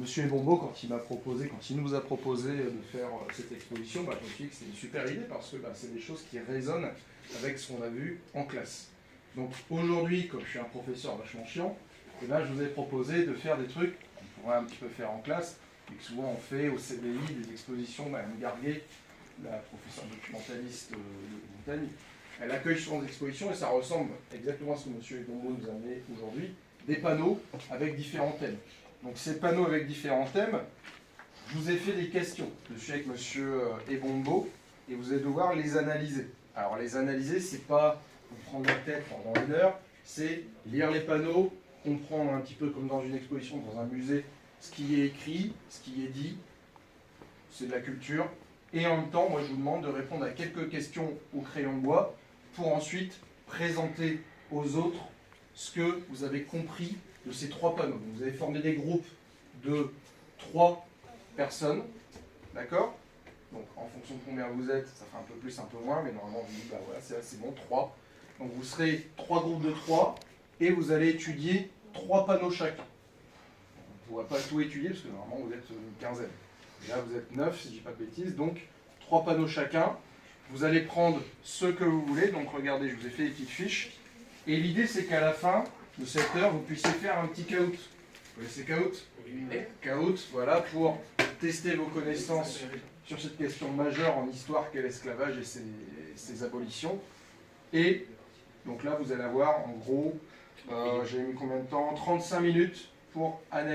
Monsieur Ebombo, quand il nous a proposé de faire cette exposition, je me suis dit que c'était une super idée parce que c'est des choses qui résonnent avec ce qu'on a vu en classe. Donc aujourd'hui, comme je suis un professeur vachement chiant, et là je vous ai proposé de faire des trucs qu'on pourrait un petit peu faire en classe, et que souvent on fait au CDI, des expositions. Madame Garguet, la professeure documentaliste de Montagne, elle accueille souvent des expositions et ça ressemble exactement à ce que monsieur Ebombo nous a amené aujourd'hui, des panneaux avec différents thèmes. Donc ces panneaux avec différents thèmes, je vous ai fait des questions. Je suis avec monsieur Ebombo et vous allez devoir les analyser. Alors les analyser, c'est pas vous prendre la tête pendant une heure, c'est lire les panneaux, comprendre un petit peu comme dans une exposition, dans un musée, ce qui est écrit, ce qui est dit, c'est de la culture. Et en même temps, moi je vous demande de répondre à quelques questions au crayon de bois pour ensuite présenter aux autres ce que vous avez compris de ces 3 panneaux. Donc, vous avez formé des groupes de 3 personnes, d'accord? Donc en fonction de combien vous êtes, ça fait un peu plus, un peu moins, mais normalement vous dites, voilà, c'est bon, 3. Donc vous serez 3 groupes de 3 et vous allez étudier 3 panneaux chacun. On ne pourra pas tout étudier parce que normalement vous êtes une quinzaine. Et là vous êtes 9 si je ne dis pas de bêtises, donc 3 panneaux chacun. Vous allez prendre ce que vous voulez, donc regardez, je vous ai fait des petites fiches. Et l'idée c'est qu'à la fin de cette heure, vous puissiez faire un petit caout. Vous connaissez caout? Caout, voilà, pour tester vos connaissances sur cette question majeure en histoire qu'est l'esclavage et ses abolitions. Et donc là, vous allez avoir en gros, j'ai mis combien de temps? 35 minutes pour analyser.